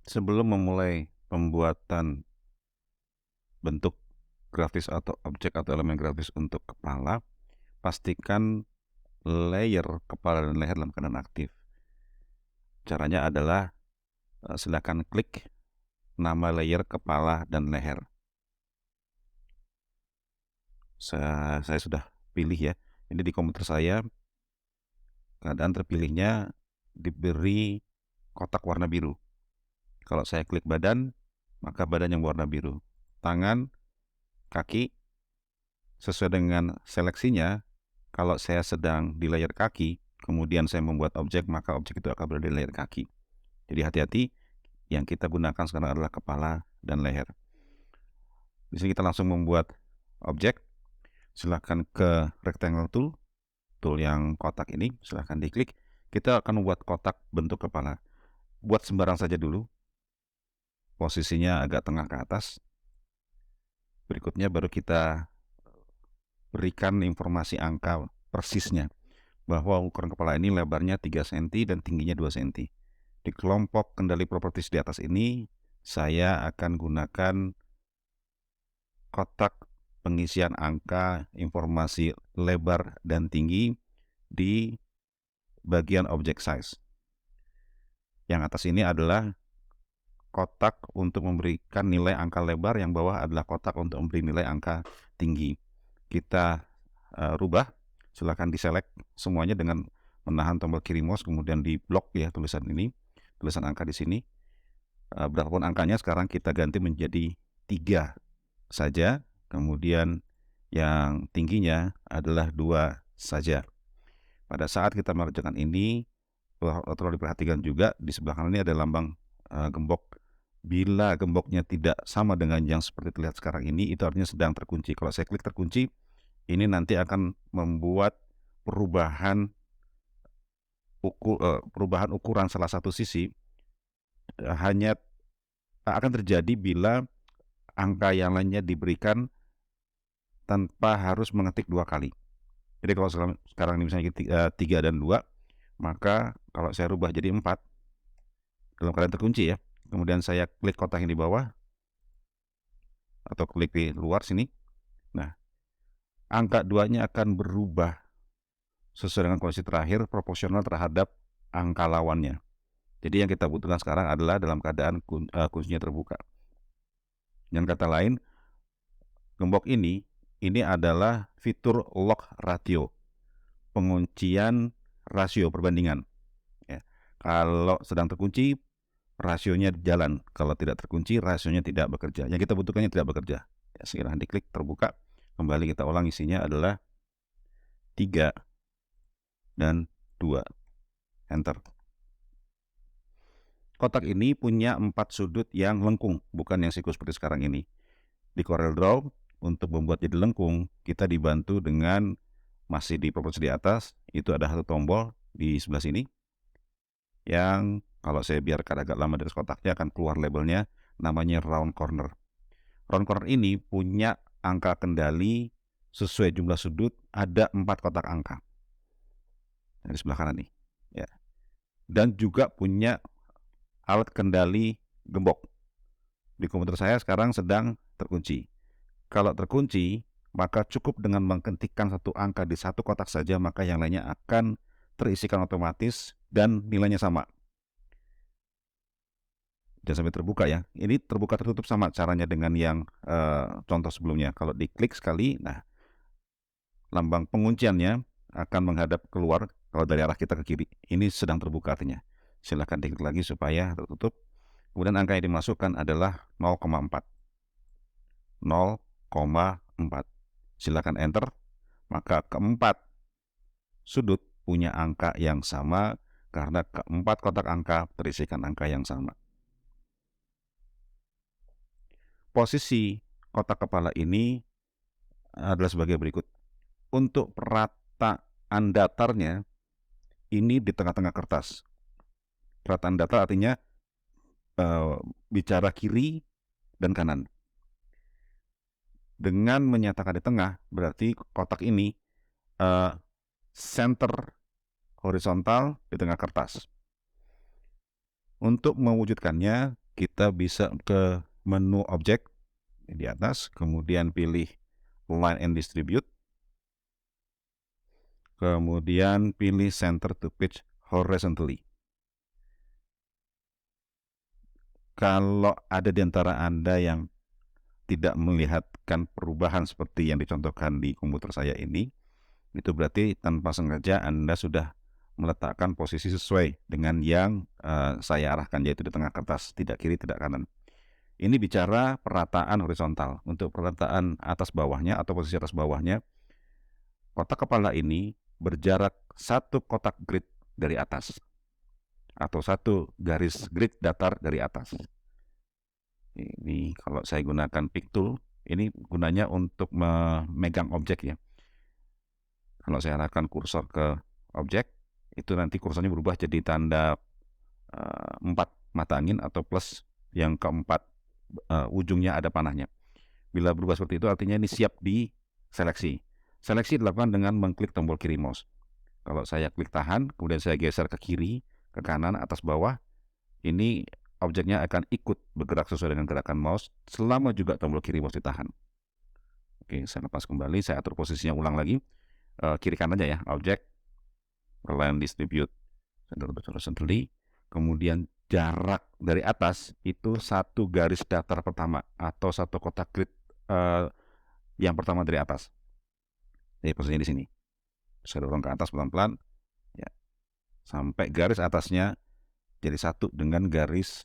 Sebelum memulai pembuatan bentuk grafis atau objek atau elemen grafis untuk kepala, pastikan layer kepala dan leher dalam keadaan aktif. Caranya adalah silakan klik nama layer kepala dan leher. Saya sudah pilih ya. Ini di komputer saya keadaan terpilihnya diberi kotak warna biru. Kalau saya klik badan, maka badan yang warna biru. Tangan, kaki, sesuai dengan seleksinya, kalau saya sedang di layer kaki, kemudian saya membuat objek, maka objek itu akan berada di layer kaki. Jadi hati-hati, yang kita gunakan sekarang adalah kepala dan leher. Di sini kita langsung membuat objek. Silahkan ke rectangle tool yang kotak ini, silahkan diklik. Kita akan membuat kotak bentuk kepala. Buat sembarang saja dulu, posisinya agak tengah ke atas. Berikutnya baru kita berikan informasi angka persisnya, bahwa ukuran kepala ini lebarnya 3 cm dan tingginya 2 cm. Di kelompok kendali properties di atas ini, saya akan gunakan kotak pengisian angka informasi lebar dan tinggi di bagian object size. Yang atas ini adalah kotak untuk memberikan nilai angka lebar, yang bawah adalah kotak untuk memberi nilai angka tinggi. Kita rubah, silakan diselect semuanya dengan menahan tombol kiri mouse, kemudian di blok ya tulisan ini, tulisan angka di sini. Berapapun angkanya sekarang kita ganti menjadi 3 saja, kemudian yang tingginya adalah 2 saja. Pada saat kita mengerjakan ini, perlu diperhatikan juga di sebelah kanan ini ada lambang gembok. Bila gemboknya tidak sama dengan yang seperti terlihat sekarang ini, itu artinya sedang terkunci. Kalau saya klik terkunci, ini nanti akan membuat perubahan ukuran salah satu sisi hanya akan terjadi bila angka yang lainnya diberikan tanpa harus mengetik 2 kali. Jadi kalau sekarang ini misalnya 3 dan 2, maka kalau saya rubah jadi 4 dalam keadaan terkunci ya, kemudian saya klik kotak yang di bawah atau klik di luar sini, nah angka 2-nya akan berubah sesuai dengan kondisi terakhir proporsional terhadap angka lawannya. Jadi yang kita butuhkan sekarang adalah dalam keadaan kuncinya terbuka. Dengan kata lain, gembok ini adalah fitur lock ratio, penguncian rasio perbandingan. Ya. Kalau sedang terkunci, rasionya jalan. Kalau tidak terkunci, rasionya tidak bekerja. Yang kita butuhkannya tidak bekerja. Ya, silahkan diklik terbuka. Kembali kita ulang, isinya adalah 3 dan 2. Enter. Kotak ini punya 4 sudut yang lengkung, bukan yang siku seperti sekarang ini. Di CorelDRAW, untuk membuat jadi lengkung, kita dibantu dengan masih di properties di atas, itu ada satu tombol di sebelah sini, yang kalau saya biarkan agak lama dari kotaknya akan keluar labelnya, namanya round corner. Round corner ini punya angka kendali sesuai jumlah sudut, ada 4 kotak angka. Di sebelah kanan nih. Ya. Dan juga punya alat kendali gembok. Di komputer saya sekarang sedang terkunci. Kalau terkunci, maka cukup dengan mengetikkan satu angka di satu kotak saja, maka yang lainnya akan terisikan otomatis dan nilainya sama. Jangan sampai terbuka ya. Ini terbuka tertutup sama caranya dengan yang contoh sebelumnya. Kalau diklik sekali, nah lambang pengunciannya akan menghadap keluar kalau dari arah kita ke kiri. Ini sedang terbuka artinya. Silahkan diklik lagi supaya tertutup. Kemudian angka yang dimasukkan adalah 0,4. 0,4. Silakan enter. Maka keempat sudut punya angka yang sama karena keempat kotak angka terisikan angka yang sama. Posisi kotak kepala ini adalah sebagai berikut. Untuk perataan datarnya, ini di tengah-tengah kertas. Perataan datar artinya bicara kiri dan kanan. Dengan menyatakan di tengah, berarti kotak ini center horizontal di tengah kertas. Untuk mewujudkannya, kita bisa ke menu objek di atas, kemudian pilih Line and Distribute, kemudian pilih Center to Page Horizontally. Kalau ada di antara Anda yang tidak melihatkan perubahan seperti yang dicontohkan di komputer saya ini, itu berarti tanpa sengaja Anda sudah meletakkan posisi sesuai dengan yang saya arahkan, yaitu di tengah kertas, tidak kiri, tidak kanan. Ini bicara perataan horizontal. Untuk perataan atas bawahnya atau posisi atas bawahnya, kotak kepala ini berjarak satu kotak grid dari atas atau satu garis grid datar dari atas. Ini kalau saya gunakan pick tool, ini gunanya untuk memegang objek ya. Kalau saya arahkan kursor ke objek, itu nanti kursornya berubah jadi tanda 4 mata angin atau plus yang keempat ujungnya ada panahnya. Bila berubah seperti itu artinya ini siap diseleksi. Seleksi dilakukan dengan mengklik tombol kiri mouse. Kalau saya klik tahan, kemudian saya geser ke kiri, ke kanan, atas bawah, ini objeknya akan ikut bergerak sesuai dengan gerakan mouse selama juga tombol kiri mouse ditahan. Oke, saya lepas kembali, saya atur posisinya ulang lagi. Kiri kanan aja ya, objek, Line Distribute, Center to Horizontally, kemudian jarak dari atas itu satu garis datar pertama atau satu kotak grid yang pertama dari atas. Jadi posisinya di sini. Saya dorong ke atas pelan-pelan, ya, sampai garis atasnya jadi satu dengan garis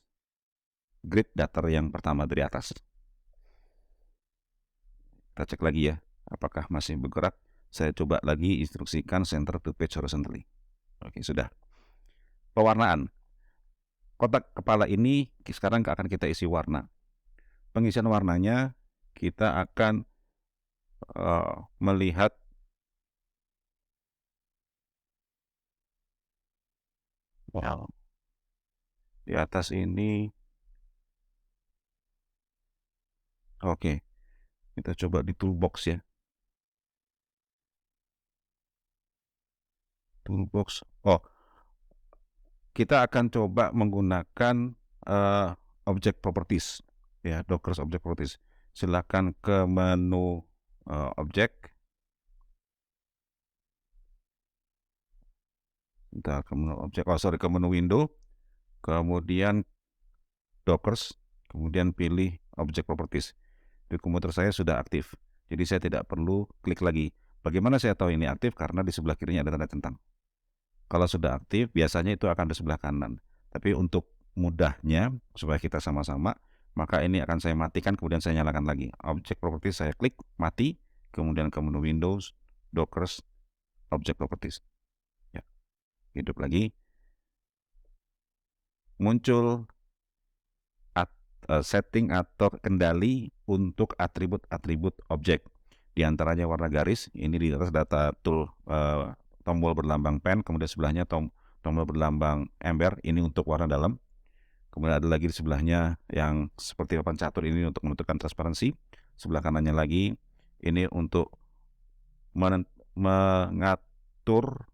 grid datar yang pertama dari atas. Kita cek lagi ya, apakah masih bergerak. Saya coba lagi instruksikan Center to Page Horizontally. Oke, sudah. Pewarnaan. Kotak kepala ini sekarang akan kita isi warna. Pengisian warnanya kita akan melihat di atas ini. Oke, kita coba di toolbox ya. Toolbox. Oh, kita akan coba menggunakan object properties ya, Docker object properties. Silakan ke menu objek. Kita ke menu objek, ke menu window, kemudian Dockers, kemudian pilih object properties. Di komputer saya sudah aktif, jadi saya tidak perlu klik lagi. Bagaimana saya tahu ini aktif? Karena di sebelah kirinya ada tanda centang. Kalau sudah aktif, biasanya itu akan di sebelah kanan. Tapi untuk mudahnya, supaya kita sama-sama, maka ini akan saya matikan, kemudian saya nyalakan lagi. Object Properties saya klik, mati, kemudian ke menu Windows, Dockers, Object Properties. Ya, hidup lagi. Muncul setting atau kendali untuk atribut-atribut objek. Di antaranya warna garis, ini di atas data tool tombol berlambang pen, kemudian sebelahnya tombol berlambang ember, ini untuk warna dalam. Kemudian ada lagi di sebelahnya yang seperti papan catur, ini untuk menentukan transparansi. Sebelah kanannya lagi, ini untuk mengatur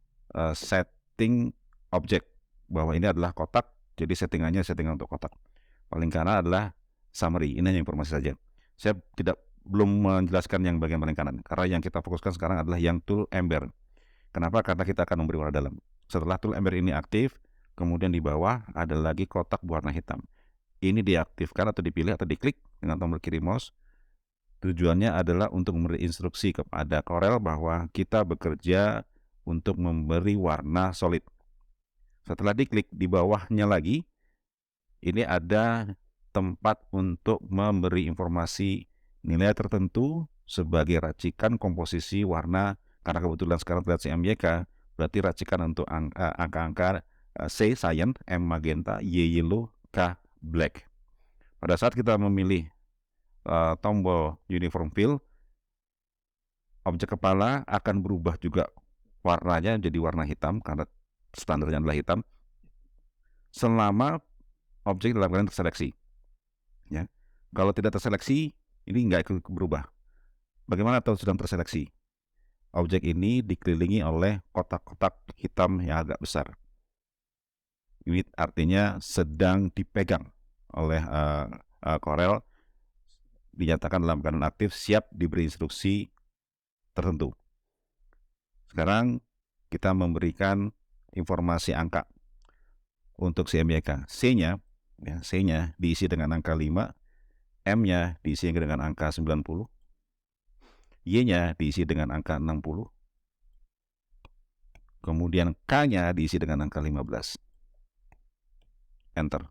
setting objek, bahwa ini adalah kotak, jadi settingannya settingan untuk kotak. Paling kanan adalah summary, ini hanya informasi saja. Saya belum menjelaskan yang bagian paling kanan, karena yang kita fokuskan sekarang adalah yang tool ember. Kenapa? Karena kita akan memberi warna dalam. Setelah tool ember ini aktif, kemudian di bawah ada lagi kotak berwarna hitam. Ini diaktifkan atau dipilih atau diklik dengan tombol kiri mouse. Tujuannya adalah untuk memberi instruksi kepada Corel bahwa kita bekerja untuk memberi warna solid. Setelah diklik, di bawahnya lagi, ini ada tempat untuk memberi informasi nilai tertentu sebagai racikan komposisi warna. Karena kebetulan sekarang terlihat CMYK, berarti racikan untuk angka-angka C cyan, M magenta, Y yellow, K black. Pada saat kita memilih tombol uniform fill, objek kepala akan berubah juga warnanya jadi warna hitam karena standarnya adalah hitam selama objek dalam keadaan terseleksi. Ya. Kalau tidak terseleksi, ini nggak ikut berubah. Bagaimana tahu sedang terseleksi? Objek ini dikelilingi oleh kotak-kotak hitam yang agak besar. Ini artinya sedang dipegang oleh Corel dinyatakan dalam keadaan aktif, siap diberi instruksi tertentu. Sekarang kita memberikan informasi angka untuk si MYK. C-nya diisi dengan angka 5, M-nya diisi dengan angka 90, Y-nya diisi dengan angka 60, kemudian K-nya diisi dengan angka 15. Enter.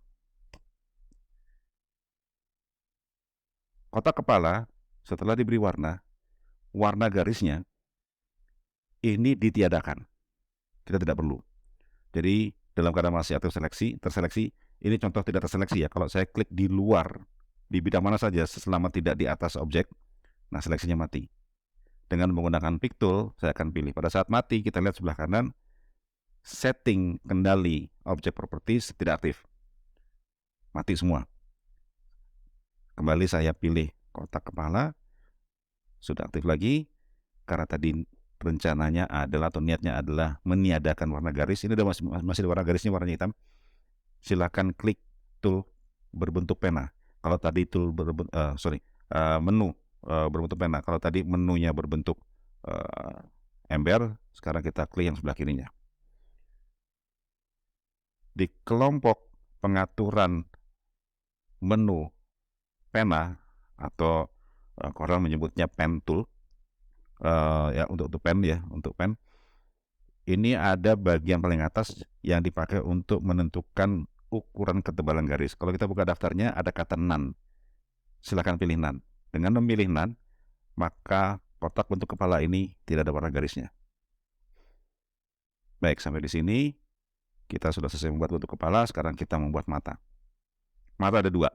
Kotak kepala setelah diberi warna garisnya ini ditiadakan. Kita tidak perlu. Jadi dalam keadaan masih aktif terseleksi, ini contoh tidak terseleksi ya. Kalau saya klik di luar, di bidang mana saja selama tidak di atas objek, nah seleksinya mati. Dengan menggunakan pick tool, saya akan pilih. Pada saat mati, kita lihat sebelah kanan, setting kendali objek properties tidak aktif. Mati semua. Kembali saya pilih kotak kepala, sudah aktif lagi, karena tadi rencananya adalah atau niatnya adalah meniadakan warna garis. Ini udah masih ada warna garisnya warna hitam. Silakan klik tool berbentuk pena. Kalau tadi tool menu berbentuk pena. Kalau tadi menunya berbentuk ember, sekarang kita klik yang sebelah kirinya. Di kelompok pengaturan menu pena atau Corel menyebutnya pen tool, ya untuk pen. Ini ada bagian paling atas yang dipakai untuk menentukan ukuran ketebalan garis. Kalau kita buka daftarnya ada kata none. Silakan pilih none. Dengan memilih none, maka kotak bentuk kepala ini tidak ada warna garisnya. Baik, sampai di sini kita sudah selesai membuat bentuk kepala. Sekarang kita membuat mata. Mata ada 2.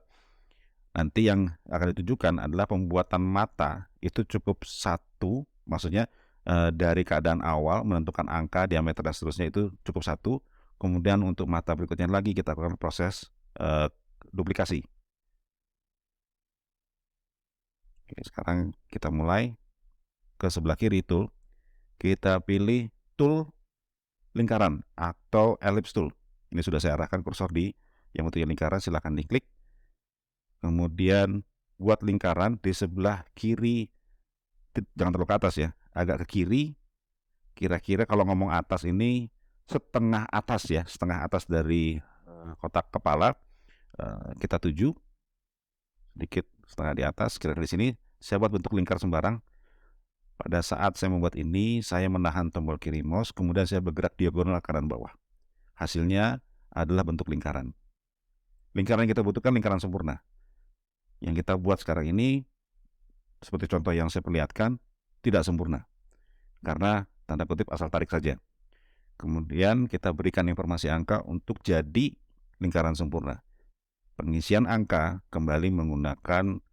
Nanti yang akan ditunjukkan adalah pembuatan mata itu cukup 1, maksudnya dari keadaan awal menentukan angka, diameter dan seterusnya itu cukup 1. Kemudian untuk mata berikutnya lagi kita lakukan proses duplikasi. Oke, sekarang kita mulai ke sebelah kiri tool. Kita pilih tool lingkaran atau ellipse tool. Ini sudah saya arahkan kursor di yang bentuknya lingkaran, silahkan diklik. Kemudian buat lingkaran di sebelah kiri, jangan terlalu ke atas ya, agak ke kiri. Kira-kira kalau ngomong atas ini setengah atas dari kotak kepala. Kita tuju sedikit setengah di atas, kira-kira di sini. Saya buat bentuk lingkar sembarang. Pada saat saya membuat ini, saya menahan tombol kiri mouse, kemudian saya bergerak diagonal kanan bawah. Hasilnya adalah bentuk lingkaran. Lingkaran yang kita butuhkan lingkaran sempurna. Yang kita buat sekarang ini, seperti contoh yang saya perlihatkan, tidak sempurna. Karena tanda kutip asal tarik saja. Kemudian kita berikan informasi angka untuk jadi lingkaran sempurna. Pengisian angka kembali menggunakan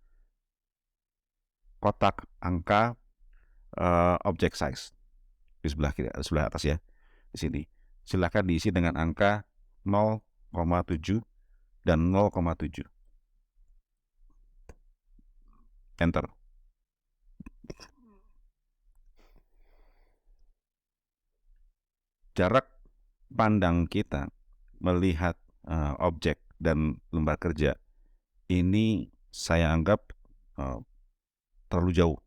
kotak angka object size di sebelah kiri, sebelah atas ya, di sini. Silakan diisi dengan angka 0,7 dan 0,7. Enter. Jarak pandang kita melihat objek dan lembar kerja ini saya anggap terlalu jauh.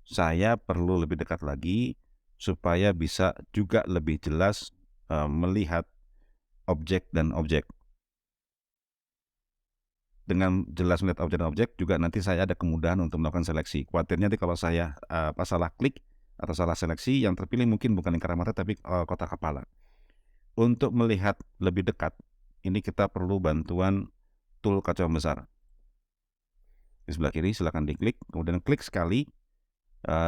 Saya perlu lebih dekat lagi supaya bisa juga lebih jelas melihat objek dan objek. Dengan jelas melihat objek dan objek juga nanti saya ada kemudahan untuk melakukan seleksi. Khawatirnya nanti kalau saya salah klik atau salah seleksi, yang terpilih mungkin bukan lingkaran mata tapi kotak kepala. Untuk melihat lebih dekat, ini kita perlu bantuan tool kacamata besar. Di sebelah kiri silakan diklik, kemudian klik sekali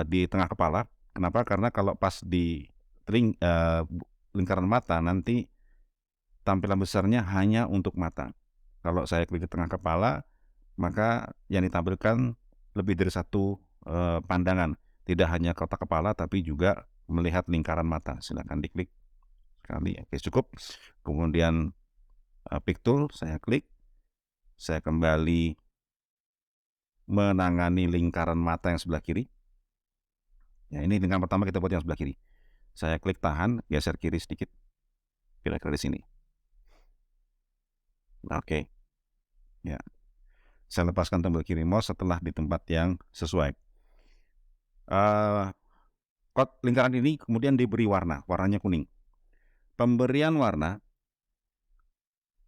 di tengah kepala. Kenapa? Karena kalau pas di lingkaran mata nanti tampilan besarnya hanya untuk mata. Kalau saya klik di tengah kepala, maka yang ditampilkan lebih dari satu pandangan. Tidak hanya kotak kepala, tapi juga melihat lingkaran mata. Silakan diklik sekali. Oke, cukup. Kemudian pick tool, saya klik. Saya kembali menangani lingkaran mata yang sebelah kiri. Ya, ini lingkaran pertama kita buat yang sebelah kiri. Saya klik tahan, geser kiri sedikit. Kira-kira di sini. Oke. Ya, saya lepaskan tombol kiri mouse setelah di tempat yang sesuai. Lingkaran ini kemudian diberi warnanya kuning. Pemberian warna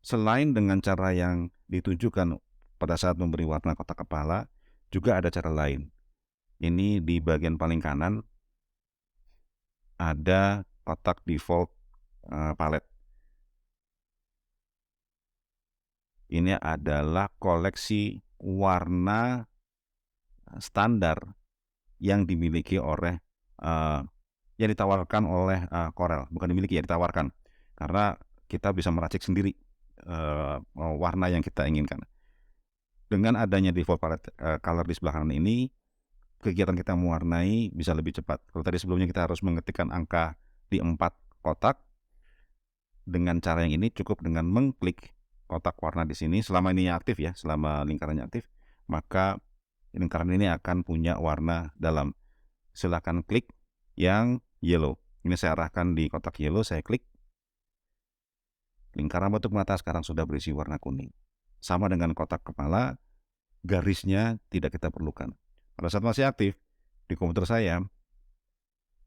selain dengan cara yang ditunjukkan pada saat memberi warna kotak kepala, juga ada cara lain. Ini di bagian paling kanan ada kotak default palette. Ini adalah koleksi warna standar yang dimiliki oleh yang ditawarkan oleh Corel, bukan dimiliki ya, ditawarkan. Karena kita bisa meracik sendiri warna yang kita inginkan. Dengan adanya default palette color di sebelah kanan ini, kegiatan kita mewarnai bisa lebih cepat. Kalau tadi sebelumnya kita harus mengetikkan angka di 4 kotak, dengan cara yang ini cukup dengan mengklik kotak warna di sini, selama ini aktif ya, selama lingkarannya aktif, maka lingkaran ini akan punya warna dalam. Silakan klik yang yellow. Ini saya arahkan di kotak yellow, saya klik. Lingkaran bentuk mata sekarang sudah berisi warna kuning. Sama dengan kotak kepala, garisnya tidak kita perlukan. Pada saat masih aktif, di komputer saya,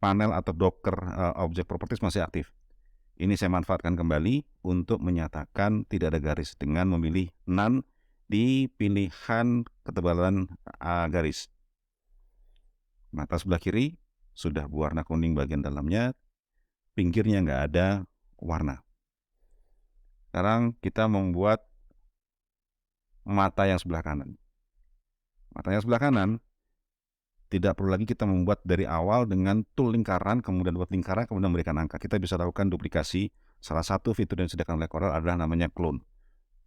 panel atau Docker Object Properties masih aktif. Ini saya manfaatkan kembali untuk menyatakan tidak ada garis dengan memilih none di pilihan ketebalan garis. Mata sebelah kiri sudah berwarna kuning bagian dalamnya, pinggirnya nggak ada warna. Sekarang kita membuat mata yang sebelah kanan. Mata yang sebelah kanan tidak perlu lagi kita membuat dari awal dengan tool lingkaran, kemudian buat lingkaran, kemudian memberikan angka. Kita bisa lakukan duplikasi. Salah satu fitur yang disediakan oleh Corel adalah namanya clone.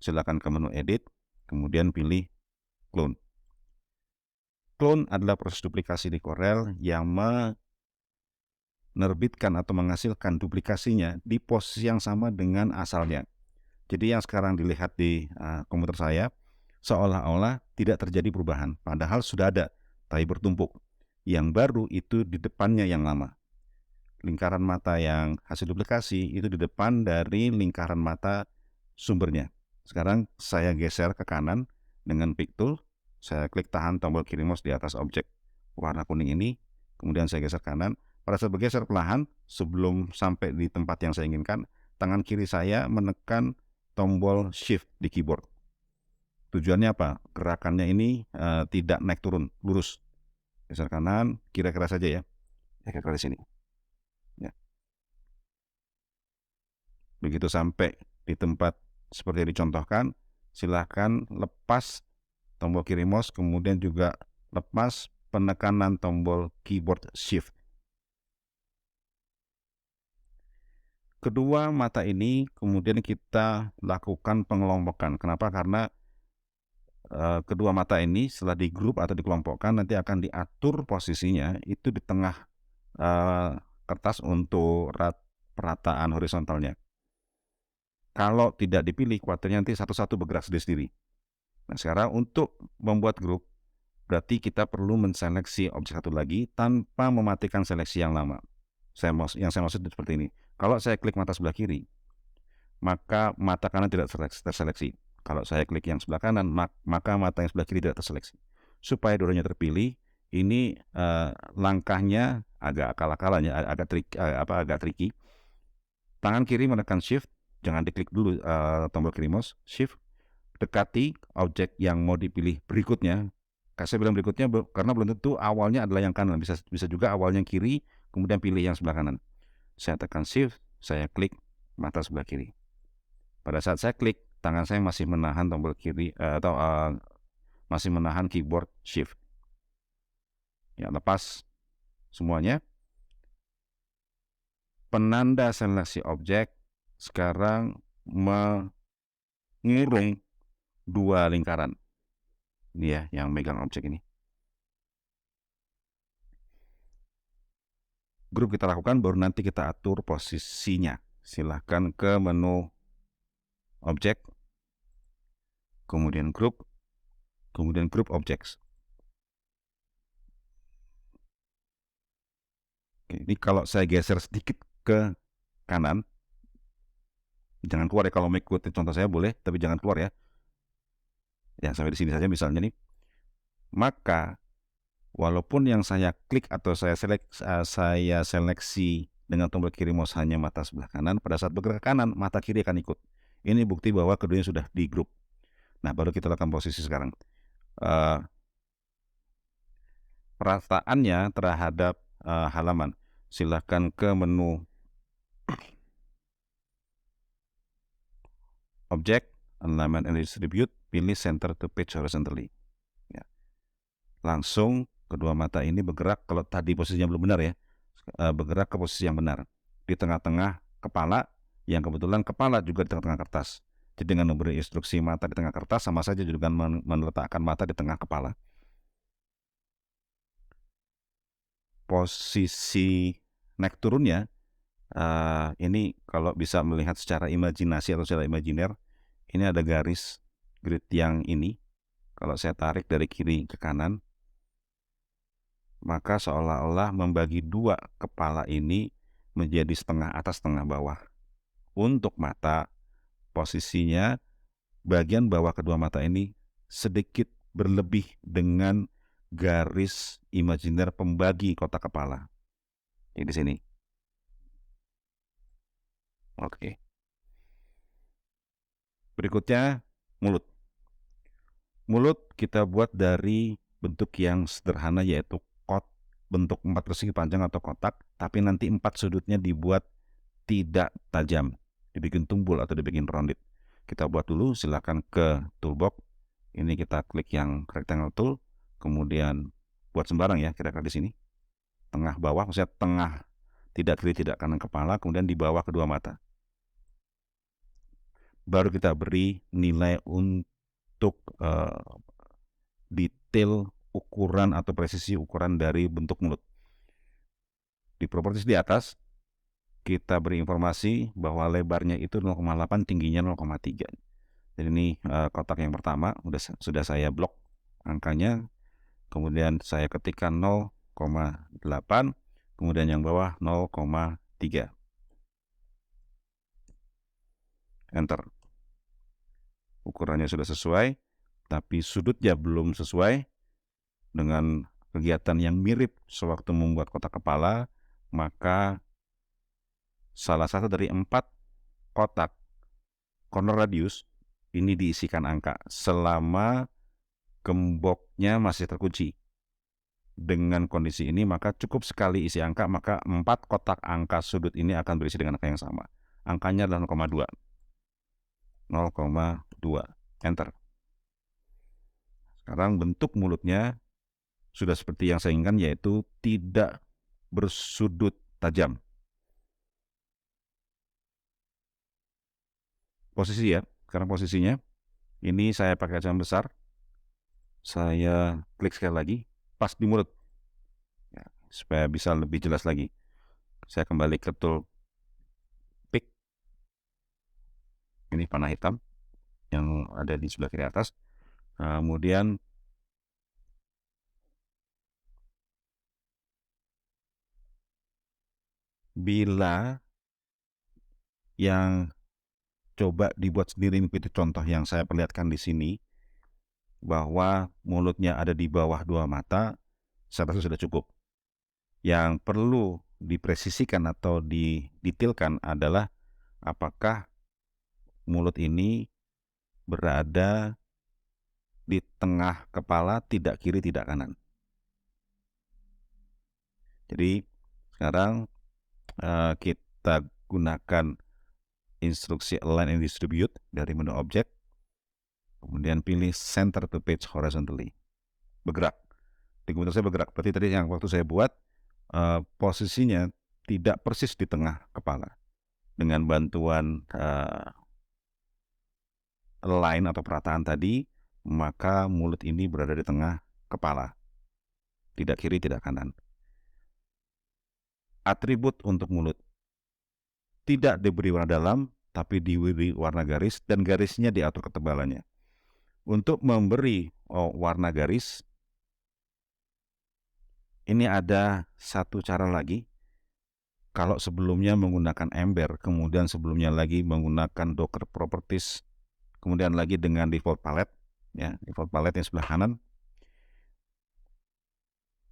Silakan ke menu edit, kemudian pilih clone. Clone adalah proses duplikasi di Corel yang menerbitkan atau menghasilkan duplikasinya di posisi yang sama dengan asalnya. Jadi yang sekarang dilihat di komputer saya seolah-olah tidak terjadi perubahan, padahal sudah ada, tapi bertumpuk. Yang baru itu di depannya yang lama. Lingkaran mata yang hasil duplikasi itu di depan dari lingkaran mata sumbernya. Sekarang saya geser ke kanan dengan pick tool, saya klik tahan tombol kiri mouse di atas objek warna kuning ini, kemudian saya geser kanan. Pada saat bergeser perlahan, sebelum sampai di tempat yang saya inginkan, tangan kiri saya menekan tombol shift di keyboard. Tujuannya apa? Gerakannya ini tidak naik turun, lurus. Geser kanan, kira-kira saja ya. Kira-kira di sini. Ya. Begitu sampai di tempat seperti yang dicontohkan, silahkan lepas tombol kiri mouse, kemudian juga lepas penekanan tombol keyboard shift. Kedua mata ini kemudian kita lakukan pengelompokan. Kenapa? Karena kedua mata ini setelah di grup atau dikelompokkan nanti akan diatur posisinya itu di tengah kertas untuk perataan horizontalnya. Kalau tidak dipilih, khawatirnya nanti satu-satu bergerak sendiri-sendiri. Nah, sekarang untuk membuat grup, berarti kita perlu menseleksi objek satu lagi tanpa mematikan seleksi yang lama. Yang saya maksud seperti ini. Kalau saya klik mata sebelah kiri, maka mata kanan tidak terseleksi. Kalau saya klik yang sebelah kanan, maka mata yang sebelah kiri tidak terseleksi. Supaya dua-duanya terpilih, ini langkahnya agak akal-akalan ya, agak tricky. Tangan kiri menekan shift, jangan diklik dulu tombol kiri mouse, shift, dekati objek yang mau dipilih berikutnya. Saya bilang berikutnya karena belum tentu awalnya adalah yang kanan, bisa juga awalnya kiri, kemudian pilih yang sebelah kanan. Saya tekan shift, saya klik mata sebelah kiri. Pada saat saya klik, tangan saya masih menahan tombol kiri atau masih menahan keyboard shift. Ya, lepas semuanya. Penanda seleksi objek sekarang mengurung dua lingkaran. Ini ya, yang megang objek ini. Grup kita lakukan, baru nanti kita atur posisinya. Silahkan ke menu objek, kemudian group objects. Oke, ini kalau saya geser sedikit ke kanan, jangan keluar ya, kalau mengikuti contoh saya boleh, tapi jangan keluar ya. Ya, sampai di sini saja misalnya nih. Maka walaupun yang saya klik atau saya seleksi dengan tombol kiri mouse hanya mata sebelah kanan, pada saat bergerak ke kanan, mata kiri akan ikut. Ini bukti bahwa keduanya sudah di grup. Nah, baru kita lakukan posisi sekarang. Perataannya terhadap halaman. Silahkan ke menu Object, Alignment and Distribute, pilih Center to Page Horizontally. Ya. Langsung kedua mata ini bergerak, kalau tadi posisinya belum benar ya, bergerak ke posisi yang benar. Di tengah-tengah kepala, yang kebetulan kepala juga di tengah-tengah kertas. Jadi dengan memberi instruksi mata di tengah kertas, sama saja juga dengan meletakkan mata di tengah kepala. Posisi naik turunnya, ini kalau bisa melihat secara imajinasi atau secara imajiner, ini ada garis grid yang ini. Kalau saya tarik dari kiri ke kanan, maka seolah-olah membagi dua kepala ini menjadi setengah atas, setengah bawah. Untuk mata, posisinya bagian bawah kedua mata ini sedikit berlebih dengan garis imajiner pembagi kotak kepala. Ini di sini. Oke. Berikutnya mulut. Mulut kita buat dari bentuk yang sederhana, yaitu bentuk 4 persegi panjang atau kotak, tapi nanti 4 sudutnya dibuat tidak tajam, dibikin tumbul atau dibikin rounded. Kita buat dulu, silakan ke toolbox. Ini kita klik yang rectangle tool, kemudian buat sembarang ya, kira-kira di sini. Tengah bawah, maksudnya tengah, tidak kiri tidak kanan kepala, kemudian di bawah kedua mata. Baru kita beri nilai untuk detail ukuran atau presisi ukuran dari bentuk mulut. Di properties di atas, kita beri informasi bahwa lebarnya itu 0,8, tingginya 0,3. Jadi ini kotak yang pertama sudah saya blok angkanya, kemudian saya ketikkan 0,8, kemudian yang bawah 0,3. Enter. Ukurannya sudah sesuai, tapi sudutnya belum sesuai dengan kegiatan yang mirip sewaktu membuat kotak kepala, maka salah satu dari 4 kotak corner radius ini diisikan angka selama gemboknya masih terkunci. Dengan kondisi ini maka cukup sekali isi angka, maka 4 kotak angka sudut ini akan berisi dengan angka yang sama. Angkanya adalah 0,2. 0,2. Enter. Sekarang bentuk mulutnya sudah seperti yang saya inginkan, yaitu tidak bersudut tajam. Posisi ya, sekarang posisinya ini saya pakai kaca besar, saya klik sekali lagi pas di mulut ya, supaya bisa lebih jelas lagi. Saya kembali ke tool pick, ini panah hitam yang ada di sebelah kiri atas. Kemudian bila yang coba dibuat sendiri mengikuti contoh yang saya perlihatkan di sini, bahwa mulutnya ada di bawah dua mata, saya rasa sudah cukup. Yang perlu dipresisikan atau didetailkan adalah apakah mulut ini berada di tengah kepala, tidak kiri tidak kanan. Jadi sekarang kita gunakan instruksi Align and Distribute dari menu Object, kemudian pilih Center to Page Horizontally. Bergerak. Di komputer saya bergerak. Berarti tadi yang waktu saya buat posisinya tidak persis di tengah kepala. Dengan bantuan align atau perataan tadi, maka mulut ini berada di tengah kepala. Tidak kiri, tidak kanan. Atribut untuk mulut. Tidak diberi warna dalam, tapi diberi warna garis, dan garisnya diatur ketebalannya. Untuk memberi warna garis, ini ada satu cara lagi. Kalau sebelumnya menggunakan ember, kemudian sebelumnya lagi menggunakan Docker Properties, kemudian lagi dengan default palette, ya, default palette yang sebelah kanan,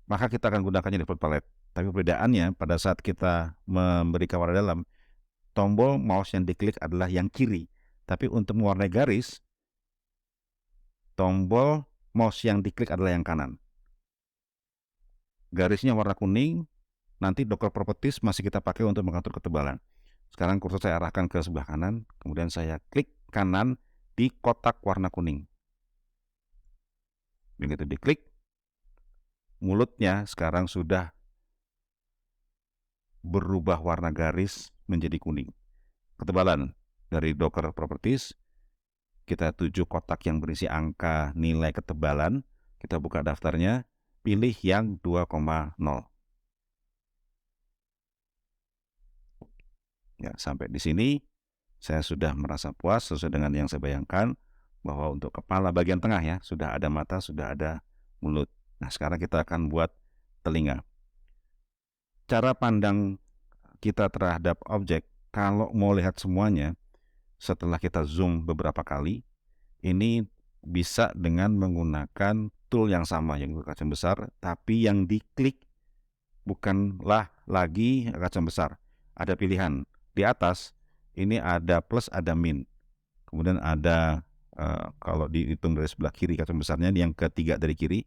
maka kita akan gunakannya default palette. Tapi perbedaannya pada saat kita memberikan warna dalam, tombol mouse yang diklik adalah yang kiri. Tapi untuk mewarnai garis, tombol mouse yang diklik adalah yang kanan. Garisnya warna kuning, nanti Docker Properties masih kita pakai untuk mengatur ketebalan. Sekarang kursor saya arahkan ke sebelah kanan, kemudian saya klik kanan di kotak warna kuning. Begitu diklik, mulutnya sekarang sudah berubah warna garis menjadi kuning. Ketebalan dari Docker Properties, kita tuju kotak yang berisi angka nilai ketebalan, kita buka daftarnya, pilih yang 2,0. Ya, sampai di sini saya sudah merasa puas sesuai dengan yang saya bayangkan, bahwa untuk kepala bagian tengah ya, sudah ada mata, sudah ada mulut. Nah, sekarang kita akan buat telinga. Cara pandang kita terhadap objek, kalau mau lihat semuanya, setelah kita zoom beberapa kali, ini bisa dengan menggunakan tool yang sama, yang kaca besar, tapi yang diklik bukanlah lagi kaca besar. Ada pilihan. Di atas, ini ada plus, ada min. Kemudian ada, kalau dihitung dari sebelah kiri kaca besarnya, yang ketiga dari kiri,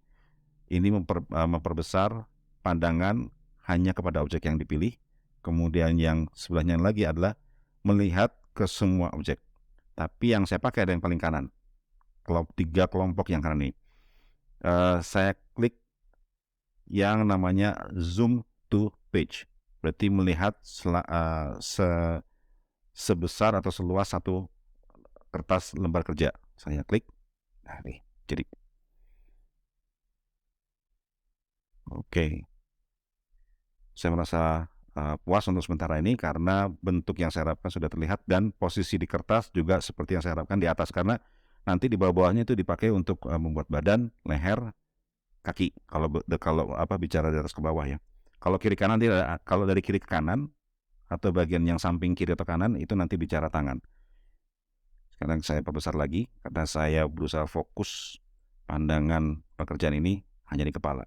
ini memperbesar pandangan hanya kepada objek yang dipilih. Kemudian yang sebelahnya lagi adalah melihat ke semua objek. Tapi yang saya pakai ada yang paling kanan. Tiga kelompok yang kanan ini. Saya klik yang namanya zoom to page. Berarti melihat sebesar atau seluas satu kertas lembar kerja. Saya klik. Nah, nih. Jadi oke. Saya merasa puas untuk sementara ini karena bentuk yang saya harapkan sudah terlihat dan posisi di kertas juga seperti yang saya harapkan di atas, karena nanti di bawah-bawahnya itu dipakai untuk membuat badan, leher, kaki. Kalau bicara dari atas ke bawah ya. Kalau kiri kanan tidak, kalau dari kiri ke kanan atau bagian yang samping kiri atau kanan itu nanti bicara tangan. Sekarang saya perbesar lagi karena saya berusaha fokus pandangan pekerjaan ini hanya di kepala.